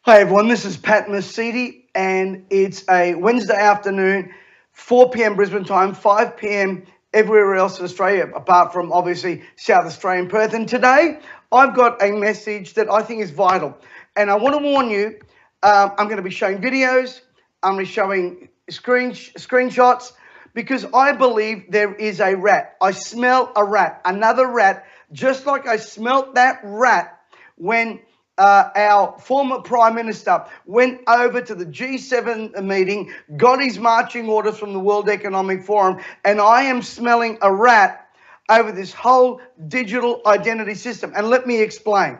Hi everyone, this is Pat Mesiti and it's a Wednesday afternoon, 4 p.m. Brisbane time, 5 p.m. everywhere else in Australia, apart from obviously South Australia and Perth. And today I've got a message that I think is vital. And I want to warn you, I'm going to be showing videos, I'm going to be showing screenshots, because I believe there is a rat. I smell a rat, another rat, just like I smelt that rat when our former Prime Minister went over to the G7 meeting, got his marching orders from the World Economic Forum, and I am smelling a rat over this whole digital identity system. And let me explain.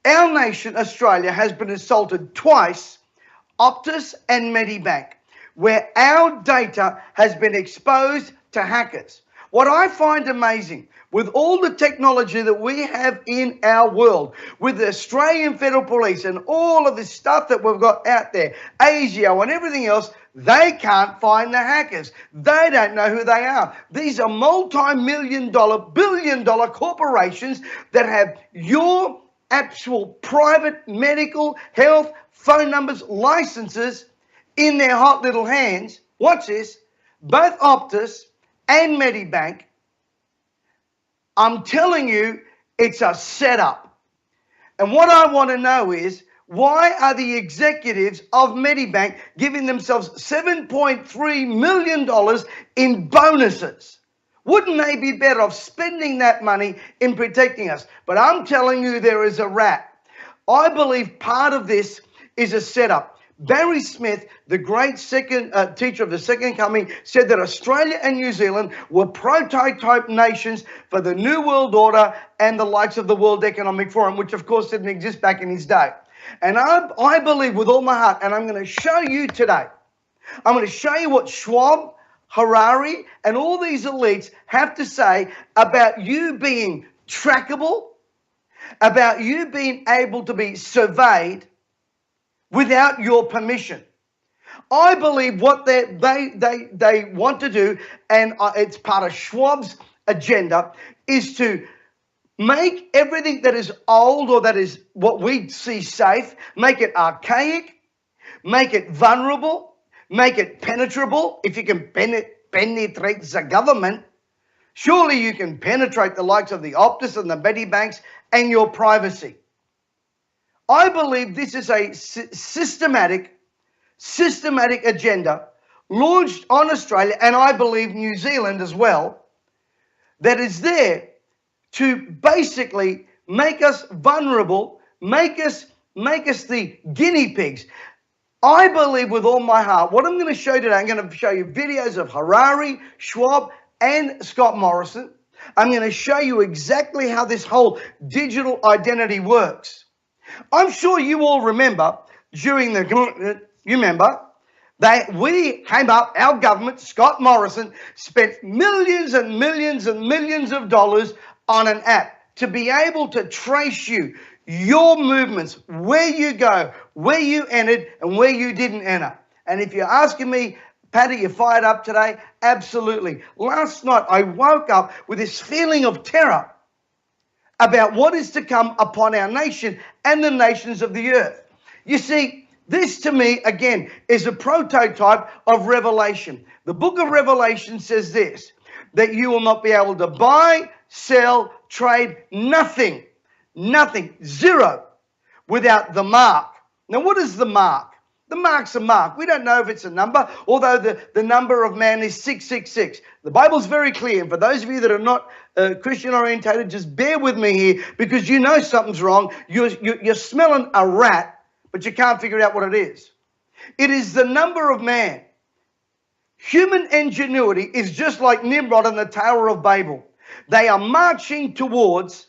Our nation, Australia, has been assaulted twice, Optus and Medibank, where our data has been exposed to hackers. What I find amazing, with all the technology that we have in our world, with the Australian Federal Police and all of this stuff that we've got out there, ASIO and everything else, they can't find the hackers. They don't know who they are. These are multi-million dollar, billion-dollar corporations that have your actual private medical health phone numbers, licenses in their hot little hands. Watch this. Both Optus and Medibank, I'm telling you, it's a setup. And what I want to know is, why are the executives of Medibank giving themselves $7.3 million in bonuses? Wouldn't they be better off spending that money in protecting us? But I'm telling you, there is a rat. I believe part of this is a setup. Barry Smith, the great teacher of the Second Coming, said that Australia and New Zealand were prototype nations for the New World Order and the likes of the World Economic Forum, which of course didn't exist back in his day. And I believe with all my heart, and I'm going to show you today, I'm going to show you what Schwab, Harari, and all these elites have to say about you being trackable, about you being able to be surveyed without your permission. I believe what they want to do, and it's part of Schwab's agenda, is to make everything that is old or that is what we see safe, make it archaic, make it vulnerable, make it penetrable. If you can penetrate the government, surely you can penetrate the likes of the Optus and the Medibanks and your privacy. I believe this is a systematic agenda launched on Australia, and I believe New Zealand as well, that is there to basically make us vulnerable, make us the guinea pigs. I believe with all my heart, what I'm going to show you today, I'm going to show you videos of Harari, Schwab, and Scott Morrison. I'm going to show you exactly how this whole digital identity works. I'm sure you all remember during we came up, our government, Scott Morrison, spent millions and millions and millions of dollars on an app to be able to trace you, your movements, where you go, where you entered and where you didn't enter. And if you're asking me, Patty, you fired up today? Absolutely. Last night I woke up with this feeling of terror about what is to come upon our nation and the nations of the earth. You see, this to me, again, is a prototype of Revelation. The book of Revelation says this, that you will not be able to buy, sell, trade, nothing, zero, without the mark. Now, what is the mark? The mark's a mark. We don't know if it's a number, although the number of man is 666. The Bible's very clear. And for those of you that are not Christian orientated, just bear with me here, because you know something's wrong. You're smelling a rat, but you can't figure out what it is. It is the number of man. Human ingenuity is just like Nimrod and the Tower of Babel. They are marching towards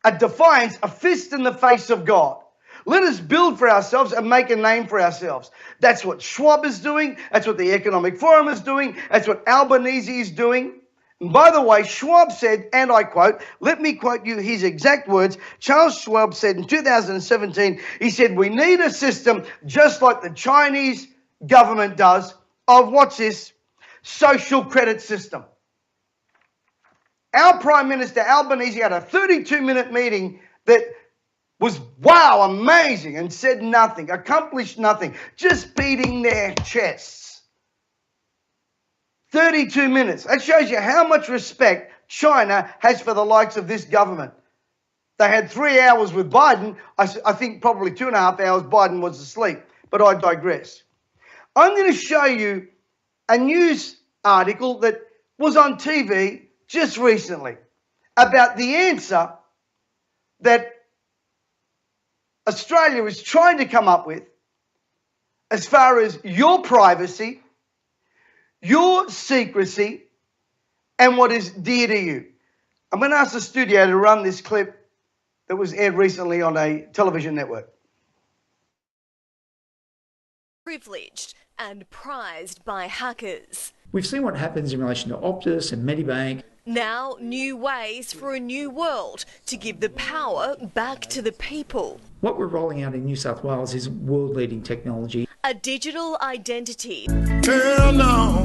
a defiance, a fist in the face of God. Let us build for ourselves and make a name for ourselves. That's what Schwab is doing. That's what the Economic Forum is doing. That's what Albanese is doing. And by the way, Schwab said, and I quote, let me quote you his exact words. Charles Schwab said in 2017, he said, we need a system just like the Chinese government does of, what's this, social credit system. Our Prime Minister Albanese had a 32-minute meeting that was, wow, amazing, and said nothing, accomplished nothing, just beating their chests. 32 minutes. That shows you how much respect China has for the likes of this government. They had 3 hours with Biden. I think probably 2.5 hours Biden was asleep, but I digress. I'm going to show you a news article that was on TV just recently about the answer that Australia is trying to come up with as far as your privacy, your secrecy, and what is dear to you. I'm going to ask the studio to run this clip that was aired recently on a television network. Privileged and prized by hackers. We've seen what happens in relation to Optus and Medibank. Now, new ways for a new world to give the power back to the people. What we're rolling out in New South Wales is world-leading technology. A digital identity. Hell no,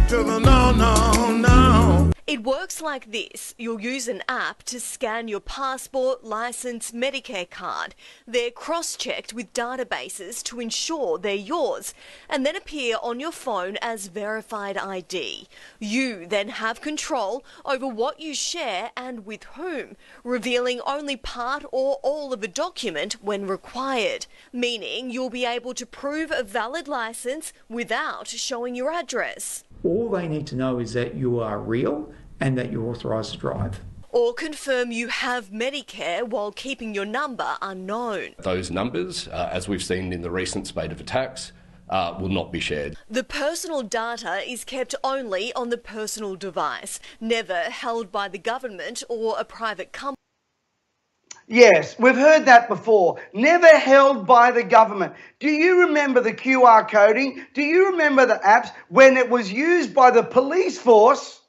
to the no, no, no. It works like this. You'll use an app to scan your passport, licence, Medicare card. They're cross-checked with databases to ensure they're yours and then appear on your phone as verified ID. You then have control over what you share and with whom, revealing only part or all of a document when required, meaning you'll be able to prove a valid licence without showing your address. All they need to know is that you are real and that you're authorised to drive. Or confirm you have Medicare while keeping your number unknown. Those numbers, as we've seen in the recent spate of attacks, will not be shared. The personal data is kept only on the personal device, never held by the government or a private company. Yes, we've heard that before. Never held by the government. Do you remember the QR coding? Do you remember the apps when it was used by the police force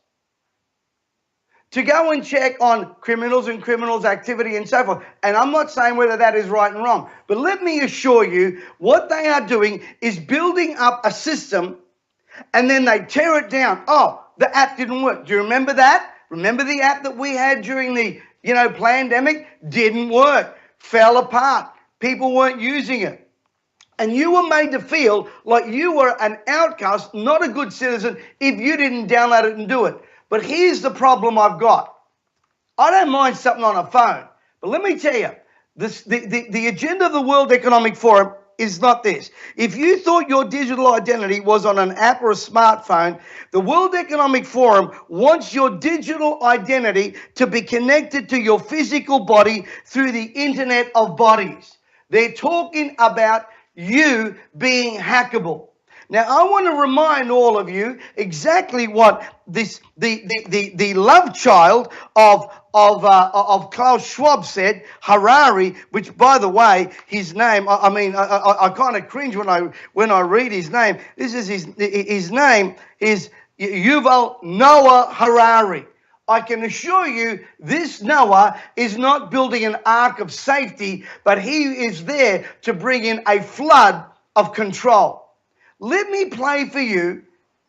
to go and check on criminals and criminals' activity and so forth? And I'm not saying whether that is right and wrong, but let me assure you, what they are doing is building up a system and then they tear it down. Oh, the app didn't work. Do you remember that? Remember the app that we had during the pandemic? Didn't work, fell apart. People weren't using it. And you were made to feel like you were an outcast, not a good citizen, if you didn't download it and do it. But here's the problem I've got. I don't mind something on a phone, but let me tell you, the agenda of the World Economic Forum is not this. If you thought your digital identity was on an app or a smartphone, the World Economic Forum wants your digital identity to be connected to your physical body through the Internet of Bodies. They're talking about you being hackable. Now, I want to remind all of you exactly what the love child of Klaus Schwab said, Harari, which, by the way, his name, I kind of cringe when I read his name. This is his name is Yuval Noah Harari. I can assure you this Noah is not building an ark of safety, but he is there to bring in a flood of control. Let me play for you,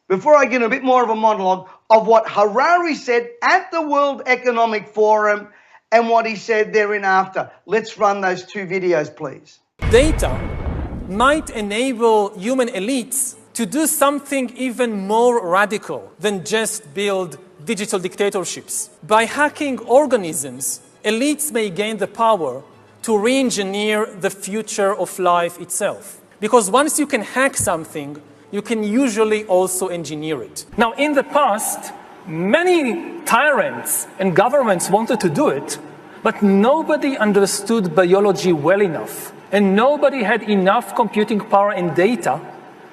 before I get a bit more of a monologue, of what Harari said at the World Economic Forum and what he said thereafter. Let's run those two videos, please. Data might enable human elites to do something even more radical than just build digital dictatorships. By hacking organisms, elites may gain the power to re-engineer the future of life itself. Because once you can hack something, you can usually also engineer it. Now, in the past, many tyrants and governments wanted to do it, but nobody understood biology well enough, and nobody had enough computing power and data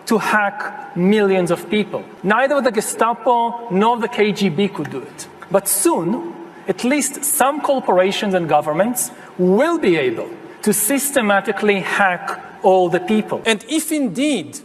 to hack millions of people. Neither the Gestapo nor the KGB could do it. But soon, at least some corporations and governments will be able to systematically hack all the people. And if indeed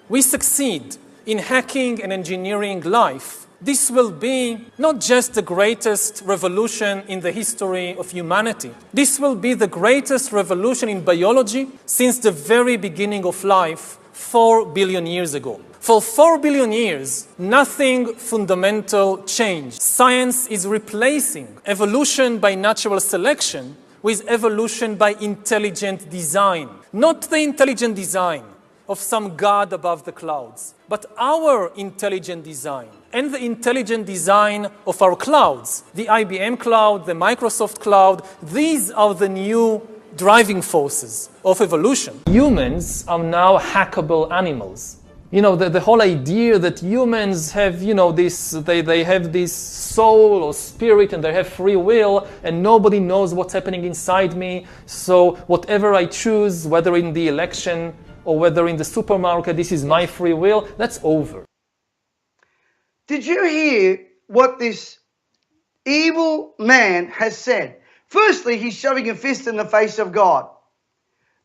we succeed in hacking and engineering life, this will be not just the greatest revolution in the history of humanity. This will be the greatest revolution in biology since the very beginning of life 4 billion years ago. For 4 billion years, nothing fundamental changed. Science is replacing evolution by natural selection with evolution by intelligent design. Not the intelligent design of some god above the clouds, but our intelligent design and the intelligent design of our clouds. The IBM cloud, the Microsoft cloud, these are the new driving forces of evolution. Humans are now hackable animals. You know, the whole idea that humans have, you know, they have this soul or spirit and they have free will and nobody knows what's happening inside me. So whatever I choose, whether in the election or whether in the supermarket, this is my free will, that's over. Did you hear what this evil man has said? Firstly, he's shoving a fist in the face of God.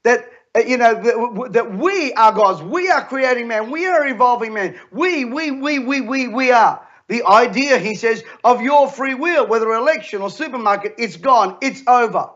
That that we are gods. We are creating man. We are evolving man. We are. The idea, he says, of your free will, whether election or supermarket, it's gone. It's over.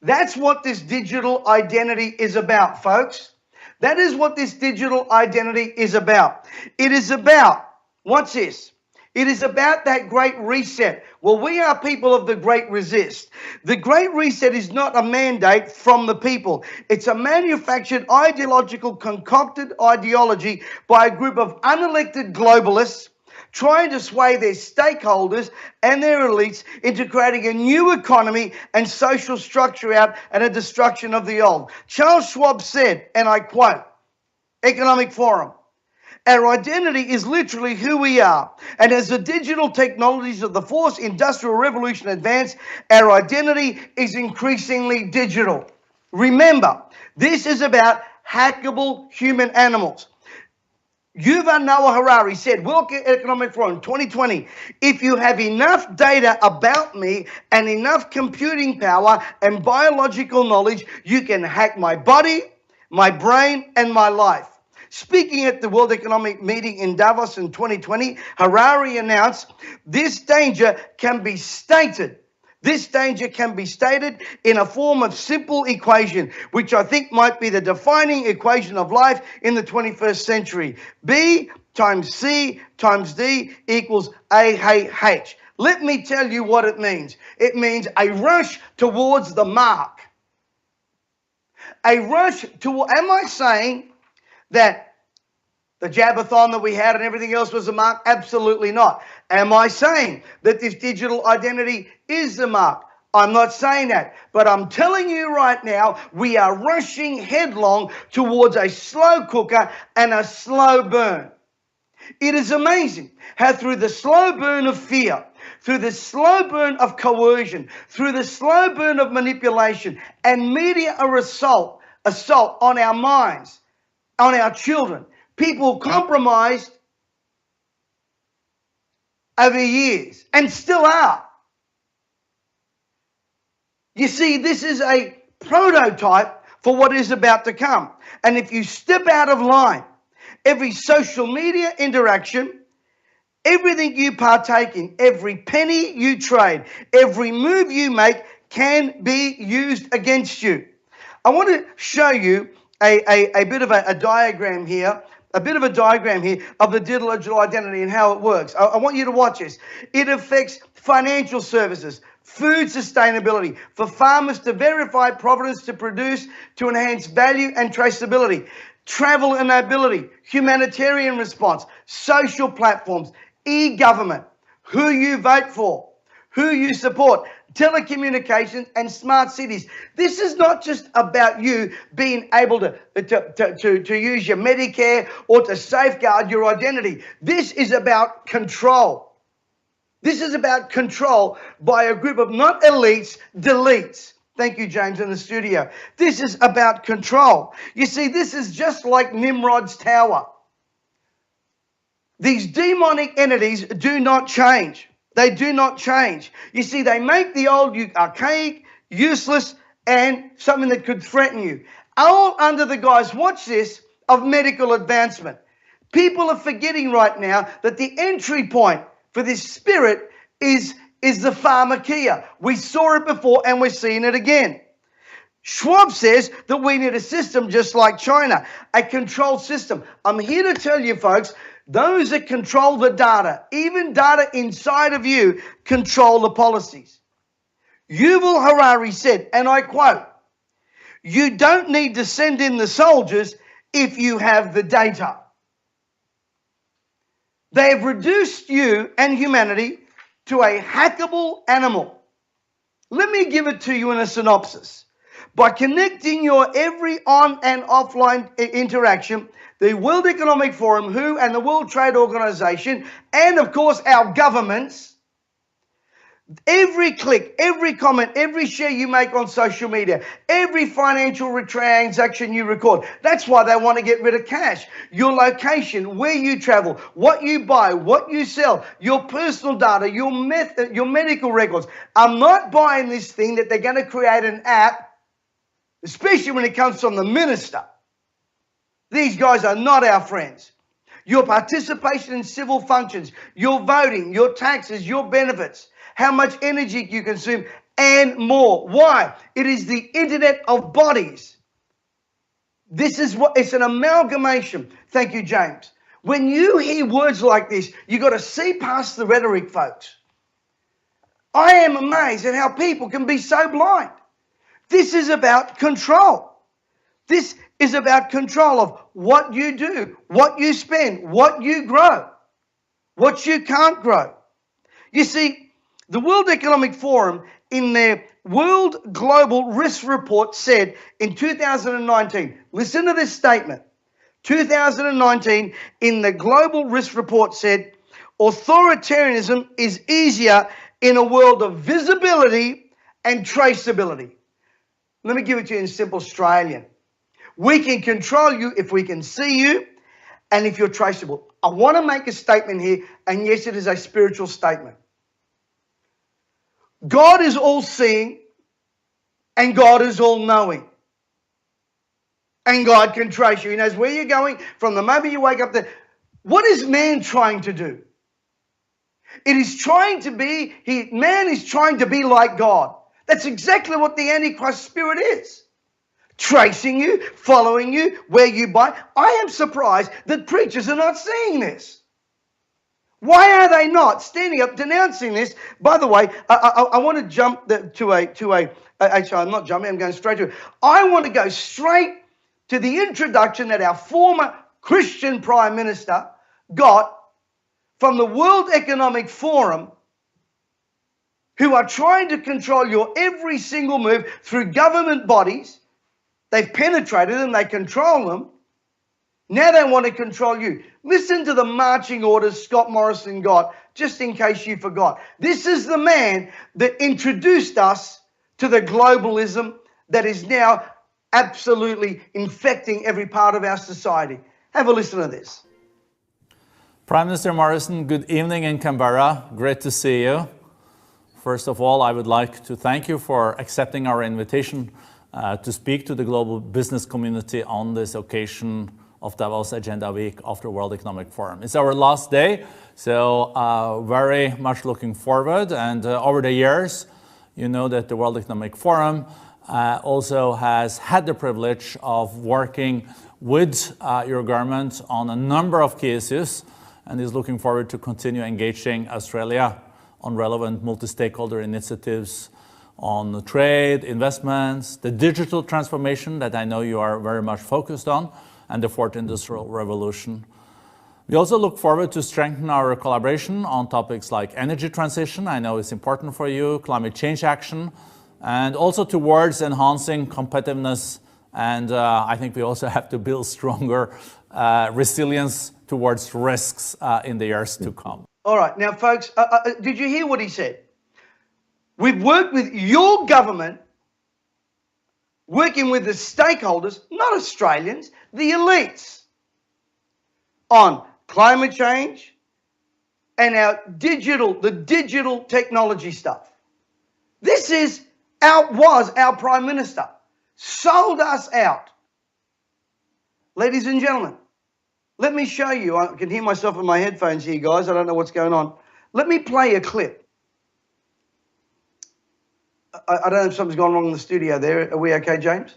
That's what this digital identity is about, folks. That is what this digital identity is about. It is about, what's this? It is about that great reset. Well, we are people of the great resist. The great reset is not a mandate from the people. It's a manufactured ideological concocted ideology by a group of unelected globalists trying to sway their stakeholders and their elites into creating a new economy and social structure out and a destruction of the old. Charles Schwab said, and I quote, Economic Forum, our identity is literally who we are. And as the digital technologies of the fourth industrial revolution advance, our identity is increasingly digital. Remember, this is about hackable human animals. Yuval Noah Harari said, World Economic Forum 2020, if you have enough data about me and enough computing power and biological knowledge, you can hack my body, my brain, and my life. Speaking at the World Economic Meeting in Davos in 2020, Harari announced this danger can be stated. This danger can be stated in a form of simple equation, which I think might be the defining equation of life in the 21st century. B times C times D equals AH. Let me tell you what it means. It means a rush towards the mark. A rush to, am I saying that the Jabathon that we had and everything else was the mark? Absolutely not. Am I saying that this digital identity is the mark? I'm not saying that. But I'm telling you right now, we are rushing headlong towards a slow cooker and a slow burn. It is amazing how through the slow burn of fear, through the slow burn of coercion, through the slow burn of manipulation and media assault on our minds, on our children, people compromised over years and still are. You see, this is a prototype for what is about to come. And if you step out of line, every social media interaction, everything you partake in, every penny you trade, every move you make can be used against you. I want to show you a bit of a diagram here. A bit of a diagram here of the digital identity and how it works. I want you to watch this. It affects financial services, food sustainability, for farmers to verify provenance to produce, to enhance value and traceability, travel and mobility, humanitarian response, social platforms, e-government, who you vote for, who you support, telecommunications and smart cities. This is not just about you being able to use your Medicare or to safeguard your identity. This is about control. This is about control by a group of not elites, deletes. Thank you, James, in the studio. This is about control. You see, this is just like Nimrod's tower. These demonic entities do not change. They do not change. You see, they make the old archaic, useless, and something that could threaten you. All under the guise, watch this, of medical advancement. People are forgetting right now that the entry point for this spirit is the pharmakia. We saw it before and we're seeing it again. Schwab says that we need a system just like China, a controlled system. I'm here to tell you, folks, those that control the data, even data inside of you, control the policies. Yuval Harari said, and I quote, "You don't need to send in the soldiers if you have the data." They have reduced you and humanity to a hackable animal. Let me give it to you in a synopsis. By connecting your every on and offline interaction, the World Economic Forum, WHO, and the World Trade Organization, and of course our governments, every click, every comment, every share you make on social media, every financial transaction you record. That's why they want to get rid of cash. Your location, where you travel, what you buy, what you sell, your personal data, your medical records. I'm not buying this thing that they're going to create an app, especially when it comes from the minister. These guys are not our friends. Your participation in civil functions, your voting, your taxes, your benefits, how much energy you consume, and more. Why? It is the internet of bodies. This is what, it's an amalgamation. Thank you, James. When you hear words like this, you got to see past the rhetoric, folks. I am amazed at how people can be so blind. This is about control. This is about control of what you do, what you spend, what you grow, what you can't grow. You see, the World Economic Forum, in their World Global Risk Report, said in 2019, listen to this statement, 2019, in the Global Risk Report said, authoritarianism is easier in a world of visibility and traceability. Let me give it to you in simple Australian. We can control you if we can see you and if you're traceable. I want to make a statement here, and yes, it is a spiritual statement. God is all-seeing and God is all-knowing. And God can trace you. He knows where you're going from the moment you wake up there. What is man trying to do? It is trying to be, man is trying to be like God. That's exactly what the Antichrist spirit is. Tracing you, following you, where you buy. I am surprised that preachers are not seeing this. Why are they not standing up denouncing this? By the way, I want to jump actually, I'm not jumping, I'm going straight to it. I want to go straight to the introduction that our former Christian Prime Minister got from the World Economic Forum, who are trying to control your every single move through government bodies. They've penetrated them, they control them. Now they want to control you. Listen to the marching orders Scott Morrison got, just in case you forgot. This is the man that introduced us to the globalism that is now absolutely infecting every part of our society. Have a listen to this. Prime Minister Morrison, good evening in Canberra. Great to see you. First of all, I would like to thank you for accepting our invitation to speak to the global business community on this occasion of Davos Agenda Week of the World Economic Forum. It's our last day, so very much looking forward. And over the years, you know that the World Economic Forum also has had the privilege of working with your government on a number of key issues, and is looking forward to continue engaging Australia on relevant multi-stakeholder initiatives on trade, investments, the digital transformation that I know you are very much focused on, and the fourth industrial revolution. We also look forward to strengthen our collaboration on topics like energy transition, I know it's important for you, climate change action, and also towards enhancing competitiveness. And I think we also have to build stronger resilience towards risks in the years to come. All right, now folks, did you hear what he said? We've worked with your government, working with the stakeholders, not Australians, the elites, on climate change and the digital technology stuff. This was our Prime Minister, sold us out. Ladies and gentlemen, let me show you. I can hear myself in my headphones here, guys. I don't know what's going on. Let me play a clip. I don't know if something's gone wrong in the studio there. Are we okay, James?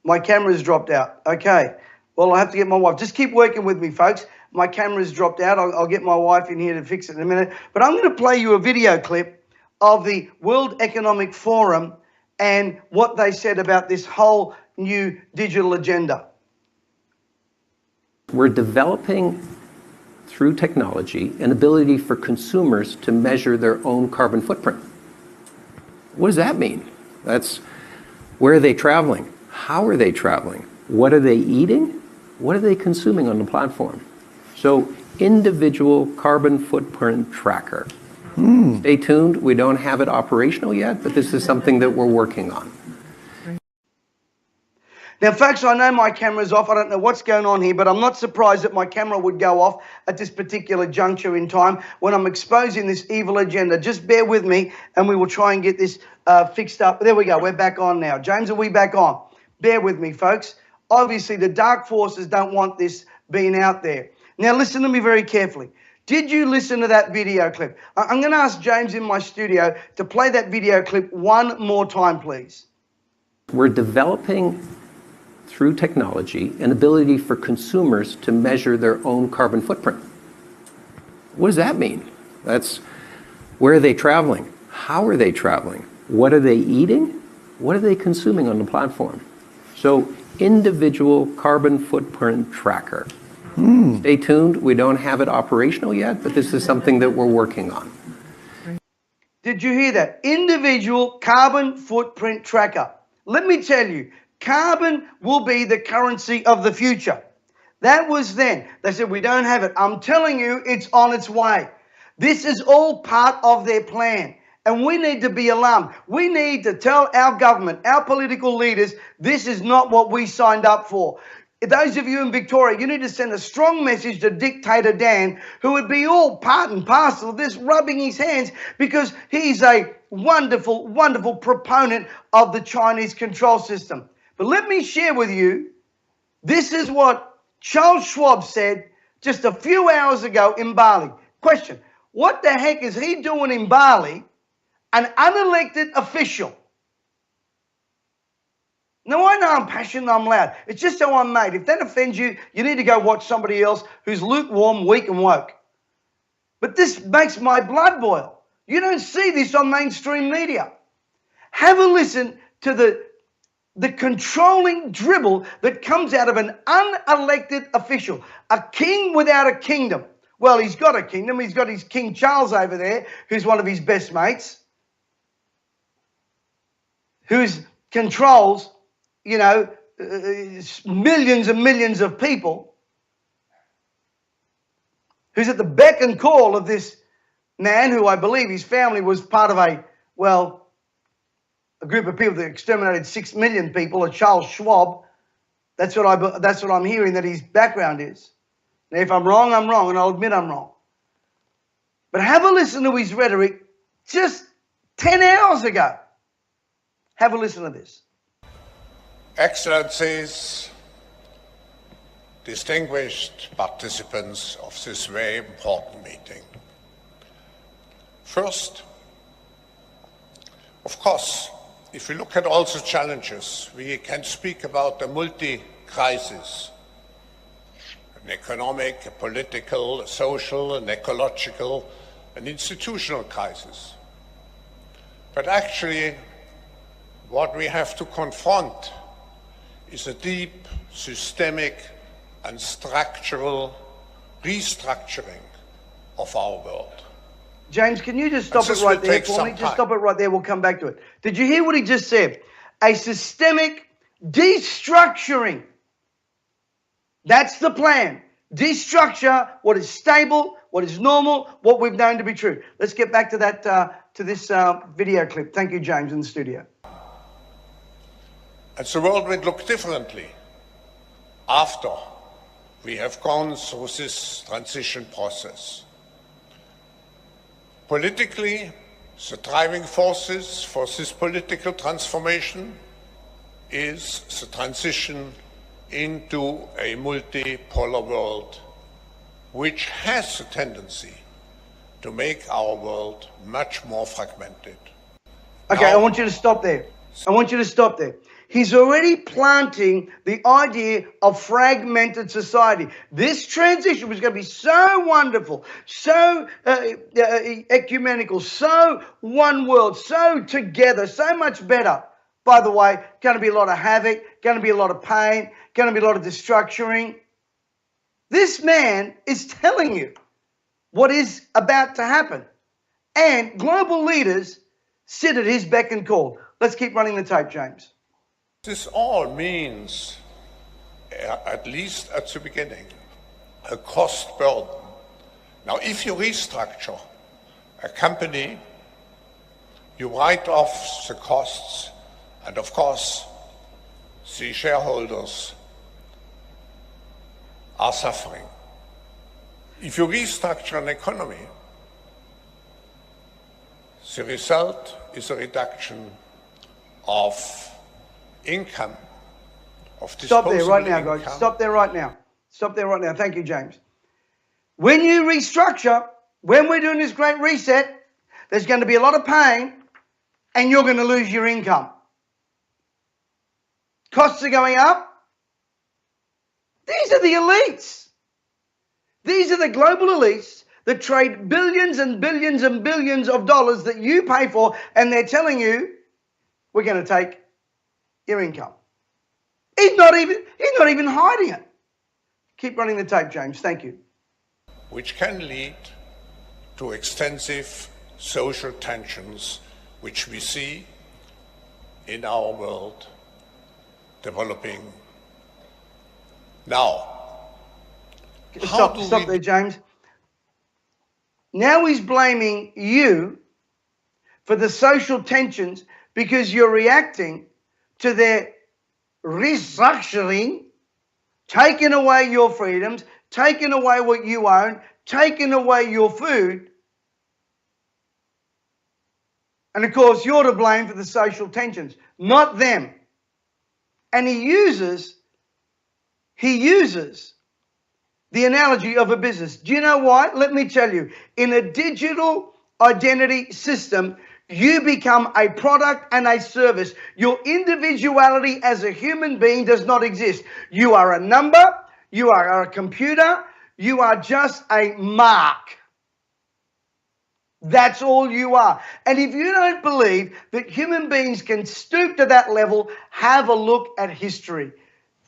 My camera's dropped out. Okay. Well, I have to get my wife. Just keep working with me, folks. My camera's dropped out. I'll get my wife in here to fix it in a minute. But I'm going to play you a video clip of the World Economic Forum and what they said about this whole new digital agenda. We're developing, through technology, an ability for consumers to measure their own carbon footprint. What does that mean? That's where are they traveling? How are they traveling? What are they eating? What are they consuming on the platform? So, individual carbon footprint tracker. Stay tuned. We don't have it operational yet, but this is something that we're working on. Now, folks, I know my camera's off. I don't know what's going on here, but I'm not surprised that my camera would go off at this particular juncture in time when I'm exposing this evil agenda. Just bear with me, and we will try and get this fixed up. There we go. We're back on now. James, are we back on? Bear with me, folks. Obviously, the dark forces don't want this being out there. Now, listen to me very carefully. Did you listen to that video clip? I'm going to ask James in my studio to play that video clip one more time, please. We're developing, through technology, an ability for consumers to measure their own carbon footprint. What does that mean? That's where are they traveling? How are they traveling? What are they eating? What are they consuming on the platform? So, individual carbon footprint tracker. Stay tuned. We don't have it operational yet, but this is something that we're working on. Did you hear that? Individual carbon footprint tracker. Let me tell you, carbon will be the currency of the future. That was then. They said, we don't have it. I'm telling you, it's on its way. This is all part of their plan. And we need to be alarmed. We need to tell our government, our political leaders, this is not what we signed up for. Those of you in Victoria, you need to send a strong message to Dictator Dan, who would be all part and parcel of this, rubbing his hands, because he's a wonderful, wonderful proponent of the Chinese control system. But let me share with you, this is what Charles Schwab said just a few hours ago in Bali. Question, what the heck is he doing in Bali, an unelected official? Now, I know I'm passionate, I'm loud. It's just how I'm made. If that offends you, you need to go watch somebody else who's lukewarm, weak and woke. But this makes my blood boil. You don't see this on mainstream media. Have a listen to the controlling dribble that comes out of an unelected official, a king without a kingdom. Well, he's got a kingdom. He's got his King Charles over there, who's one of his best mates, who controls, you know, millions and millions of people, who's at the beck and call of this man who I believe his family was part of a group of people that exterminated 6 million people, a Charles Schwab. That's what I'm hearing that his background is. Now, if I'm wrong, I'm wrong, and I'll admit I'm wrong. But have a listen to his rhetoric just 10 hours ago. Have a listen to this. Excellencies, distinguished participants of this very important meeting. First, of course, if we look at all the challenges, we can speak about a multi-crisis, an economic, a political, a social, an ecological, an institutional crisis. But actually, what we have to confront is a deep, systemic, and structural restructuring of our world. James, can you just stop it right there for me? Just stop it right there. We'll come back to it. Did you hear what he just said? A systemic destructuring. That's the plan. Destructure what is stable, what is normal, what we've known to be true. Let's get back to that, to this video clip. Thank you, James, in the studio. And the world will look differently after we have gone through this transition process. Politically, the driving forces for this political transformation is the transition into a multipolar world, which has a tendency to make our world much more fragmented. Okay, I want you to stop there. I want you to stop there. He's already planting the idea of fragmented society. This transition was going to be so wonderful, so ecumenical, so one world, so together, so much better. By the way, going to be a lot of havoc, going to be a lot of pain, going to be a lot of restructuring. This man is telling you what is about to happen. And global leaders sit at his beck and call. Let's keep running the tape, James. This all means, at least at the beginning, a cost burden. Now, if you restructure a company, you write off the costs, and of course, the shareholders are suffering. If you restructure an economy, the result is a reduction of income, of disposable Stop there right now, income. guys. Stop there right now. Stop there right now. Thank you, James. When you restructure, when we're doing this great reset, there's going to be a lot of pain and you're going to lose your income. Costs are going up. These are the elites. These are the global elites that trade billions and billions and billions of dollars that you pay for, and they're telling you, we're going to take your income. He's not even hiding it. Keep running the tape, James. Thank you. Which can lead to extensive social tensions, which we see in our world developing now. Stop there, James. Now he's blaming you for the social tensions because you're reacting to their restructuring, taking away your freedoms, taking away what you own, taking away your food. And of course, you're to blame for the social tensions, not them. And he uses the analogy of a business. Do you know why? Let me tell you. In a digital identity system, you become a product and a service. Your individuality as a human being does not exist. You are a number, you are a computer, you are just a mark. That's all you are. And if you don't believe that human beings can stoop to that level, have a look at history.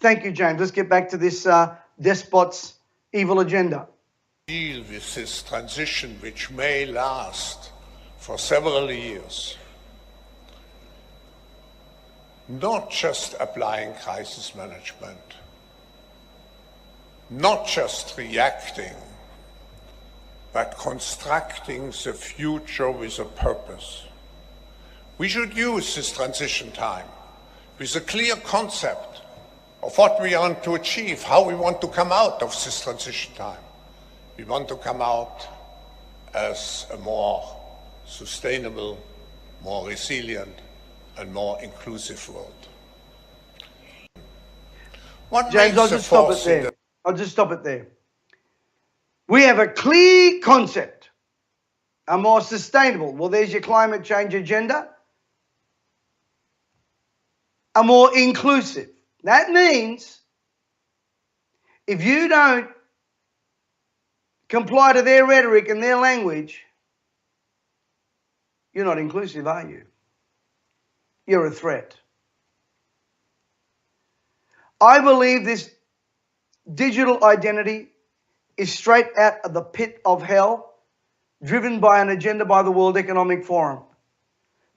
Thank you, James. Let's get back to this despot's evil agenda. Deal with this transition, which may last for several years. Not just applying crisis management, not just reacting, but constructing the future with a purpose. We should use this transition time with a clear concept of what we want to achieve, how we want to come out of this transition time. We want to come out as a more sustainable, more resilient, and more inclusive world. James, I'll just stop it there. I'll just stop it there. We have a clear concept, a more sustainable. Well, there's your climate change agenda. A more inclusive. That means if you don't comply to their rhetoric and their language, you're not inclusive, are you? You're a threat. I believe this digital identity is straight out of the pit of hell, driven by an agenda by the World Economic Forum.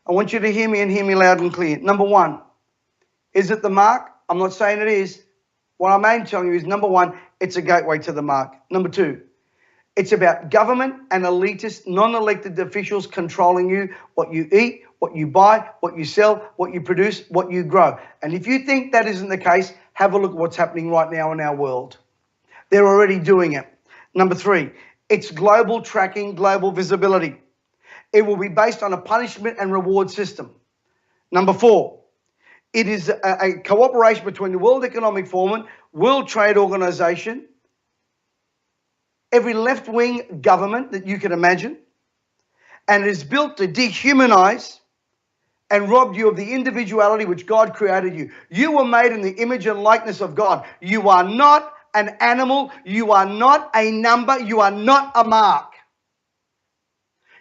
I want you to hear me and hear me loud and clear. Number one, is it the mark? I'm not saying it is. What I'm mainly telling you is, number one, it's a gateway to the mark. Number two, it's about government and elitist, non-elected officials controlling you, what you eat, what you buy, what you sell, what you produce, what you grow. And if you think that isn't the case, have a look at what's happening right now in our world. They're already doing it. Number three, it's global tracking, global visibility. It will be based on a punishment and reward system. Number four, it is a cooperation between the World Economic Forum, World Trade Organization, every left-wing government that you can imagine, and it is built to dehumanize and robbed you of the individuality which God created you. You were made in the image and likeness of God. You are not an animal. You are not a number. You are not a mark.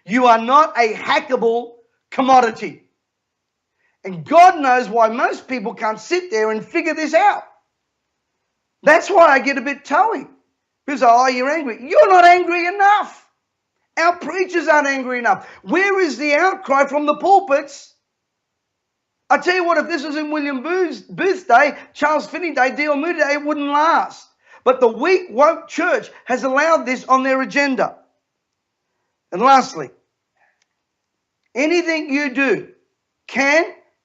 You are not a hackable commodity. And God knows why most people can't sit there and figure this out. That's why I get a bit toey. People say, oh, you're angry. You're not angry enough. Our preachers aren't angry enough. Where is the outcry from the pulpits? I tell you what, if this was in William Booth's day, Charles Finney day, D.L. Moody day, it wouldn't last. But the weak, woke church has allowed this on their agenda. And lastly, anything you do can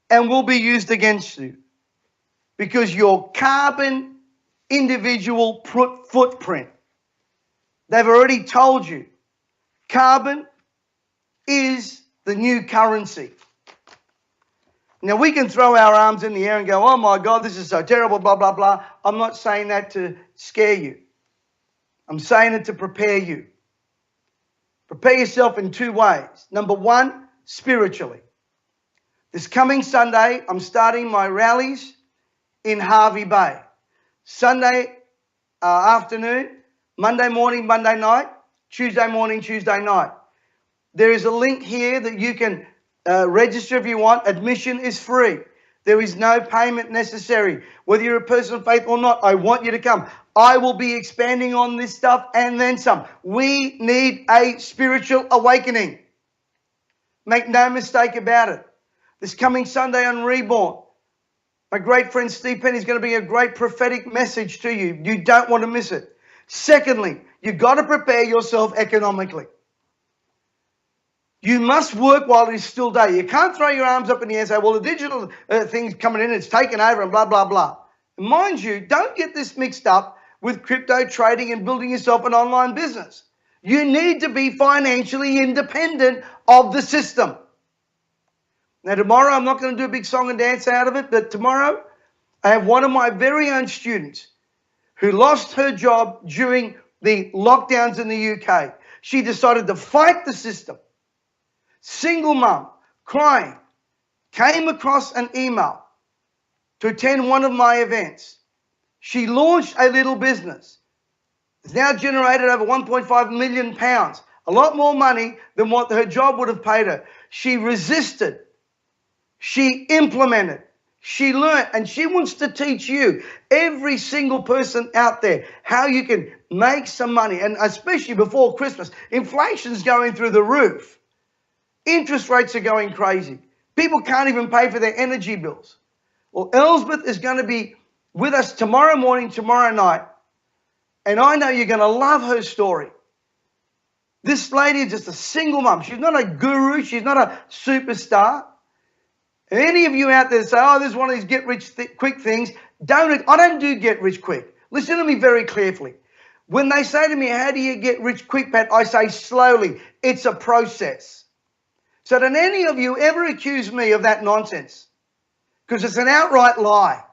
and will be used against you because your carbon individual footprint. They've already told you carbon is the new currency. Now, we can throw our arms in the air and go, oh my God, this is so terrible, blah, blah, blah. I'm not saying that to scare you. I'm saying it to prepare you. Prepare yourself in two ways. Number one, spiritually. This coming Sunday, I'm starting my rallies in Hervey Bay. Sunday afternoon, Monday morning, Monday night, Tuesday morning, Tuesday night. There is a link here that you can register if you want. Admission is free. There is no payment necessary. Whether you're a person of faith or not, I want you to come. I will be expanding on this stuff and then some. We need a spiritual awakening. Make no mistake about it. This coming Sunday on Reborn, my great friend Steve Penny is going to bring a great prophetic message to you. You don't want to miss it. Secondly, you've got to prepare yourself economically. You must work while it is still day. You can't throw your arms up in the air and say, well, the digital thing's coming in, it's taken over and blah, blah, blah. And mind you, don't get this mixed up with crypto trading and building yourself an online business. You need to be financially independent of the system. Now, tomorrow, I'm not going to do a big song and dance out of it, but tomorrow, I have one of my very own students who lost her job during the lockdowns in the UK. She decided to fight the system. Single mum, crying, came across an email to attend one of my events. She launched a little business. It's now generated over £1.5 million, a lot more money than what her job would have paid her. She resisted. She implemented. She learned, and she wants to teach you, every single person out there, how you can make some money. And especially before Christmas, inflation's going through the roof. Interest rates are going crazy. People can't even pay for their energy bills. Well, Elspeth is going to be with us tomorrow morning, tomorrow night. And I know you're going to love her story. This lady is just a single mum. She's not a guru. She's not a superstar. And any of you out there say, oh, this is one of these get-rich-quick things, I don't do get-rich-quick. Listen to me very carefully. When they say to me, how do you get rich quick, Pat? I say slowly. It's a process. So don't any of you ever accuse me of that nonsense, because it's an outright lie.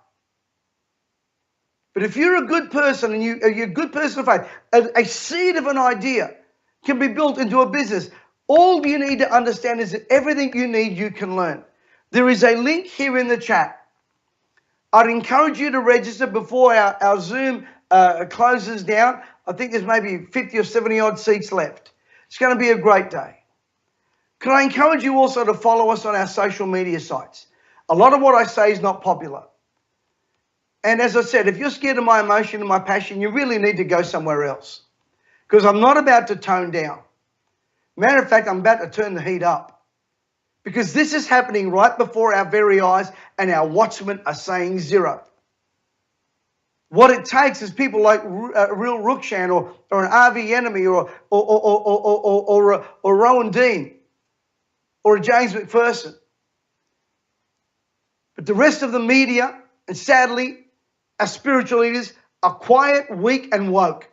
But if you're a good person and you're a good person of faith, a seed of an idea can be built into a business. All you need to understand is that everything you need, you can learn. There is a link here in the chat. I'd encourage you to register before our Zoom closes down. I think there's maybe 50 or 70 odd seats left. It's going to be a great day. Can I encourage you also to follow us on our social media sites? A lot of what I say is not popular. And as I said, if you're scared of my emotion and my passion, you really need to go somewhere else. Because I'm not about to tone down. Matter of fact, I'm about to turn the heat up. Because this is happening right before our very eyes and our watchmen are saying zero. What it takes is people like Real Rukshan or an RV Enemy or Rowan Dean or a James McPherson. But the rest of the media, and sadly, our spiritual leaders, are quiet, weak, and woke.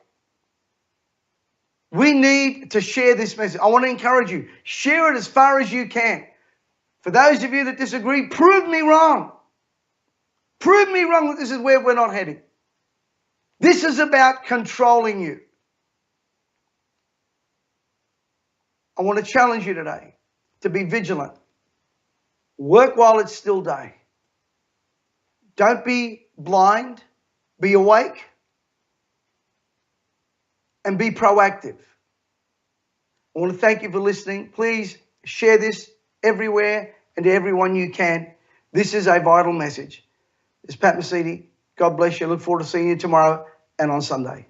We need to share this message. I want to encourage you. Share it as far as you can. For those of you that disagree, prove me wrong. Prove me wrong that this is where we're not heading. This is about controlling you. I want to challenge you today to be vigilant. Work while it's still day. Don't be blind. Be awake. And be proactive. I want to thank you for listening. Please share this everywhere and to everyone you can. This is a vital message. It's Pat Mesiti. God bless you. Look forward to seeing you tomorrow and on Sunday.